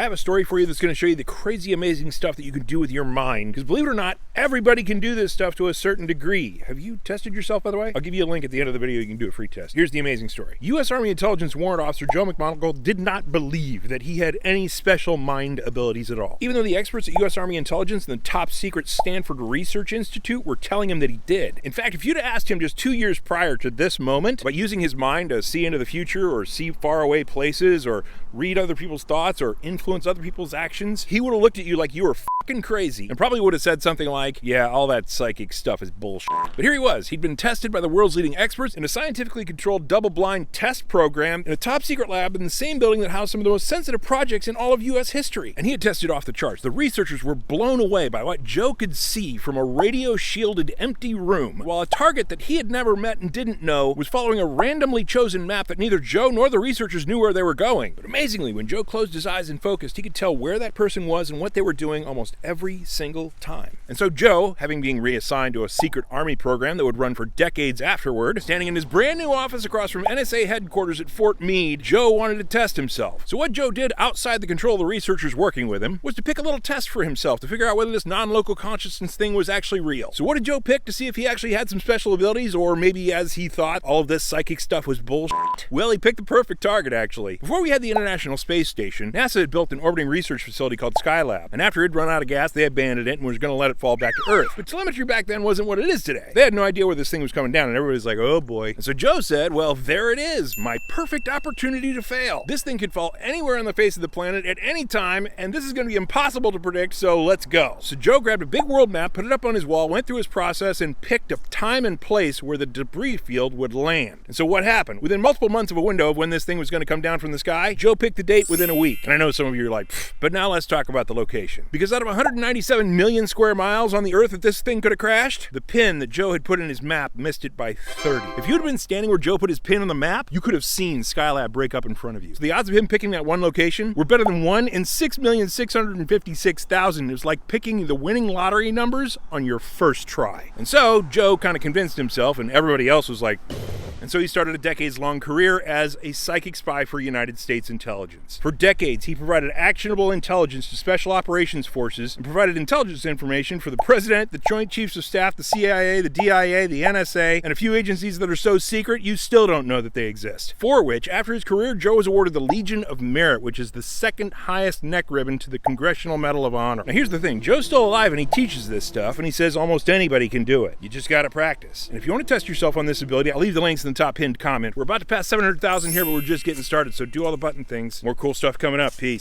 I have a story for you that's going to show you the crazy amazing stuff that you can do with your mind. Because believe it or not, everybody can do this stuff to a certain degree. Have you tested yourself, by the way? I'll give you a link at the end of the video. You can do a free test. Here's the amazing story. U.S. Army Intelligence Warrant Officer Joe McMoneagle did not believe that he had any special mind abilities at all. Even though the experts at U.S. Army Intelligence and the top secret Stanford Research Institute were telling him that he did. In fact, if you'd asked him just 2 years prior to this moment, by using his mind to see into the future or see faraway places or read other people's thoughts or influence other people's actions, he would have looked at you like you were fucking crazy and probably would have said something like, yeah, all that psychic stuff is bullshit. But here he was. He'd been tested by the world's leading experts in a scientifically controlled double-blind test program in a top-secret lab in the same building that housed some of the most sensitive projects in all of U.S. history. And he had tested off the charts. The researchers were blown away by what Joe could see from a radio-shielded empty room, while a target that he had never met and didn't know was following a randomly chosen map that neither Joe nor the researchers knew where they were going. But amazingly, when Joe closed his eyes and focused, he could tell where that person was and what they were doing almost every single time. And so Joe, having been reassigned to a secret army program that would run for decades afterward, standing in his brand new office across from NSA headquarters at Fort Meade, Joe wanted to test himself. So what Joe did outside the control of the researchers working with him was to pick a little test for himself to figure out whether this non-local consciousness thing was actually real. So what did Joe pick to see if he actually had some special abilities, or maybe as he thought all of this psychic stuff was bullshit? Well, he picked the perfect target, actually. Before we had the International Space Station, NASA had built an orbiting research facility called Skylab, and after it'd run out of gas, they abandoned it and was going to let it fall back to Earth. But telemetry back then wasn't what it is today. They had no idea where this thing was coming down, and everybody was like, oh boy. And so Joe said, well, there it is, my perfect opportunity to fail. This thing could fall anywhere on the face of the planet at any time, and this is going to be impossible to predict, so let's go. So Joe grabbed a big world map, put it up on his wall, went through his process, and picked a time and place where the debris field would land. And so what happened? Within multiple months of a window of when this thing was going to come down from the sky, Joe picked the date within a week. And I know some of you are like, pfft. But now let's talk about the location. Because out of 197 million square miles on the Earth that this thing could have crashed, the pin that Joe had put in his map missed it by 30. If you had been standing where Joe put his pin on the map, you could have seen Skylab break up in front of you. So the odds of him picking that one location were better than 1 in 6,656,000. It was like picking the winning lottery numbers on your first try. And so Joe kind of convinced himself, and everybody else was like, and so he started a decades-long career as a psychic spy for United States intelligence. For decades, he provided actionable intelligence to special operations forces and provided intelligence information for the President, the Joint Chiefs of Staff, the CIA, the DIA, the NSA, and a few agencies that are so secret you still don't know that they exist. For which, after his career, Joe was awarded the Legion of Merit, which is the second highest neck ribbon to the Congressional Medal of Honor. Now here's the thing, Joe's still alive and he teaches this stuff, and he says almost anybody can do it. You just gotta practice. And if you want to test yourself on this ability, I'll leave the links in the top pinned comment. We're about to pass 700,000 here, but we're just getting started, so do all the button things. More cool stuff coming up. Peace.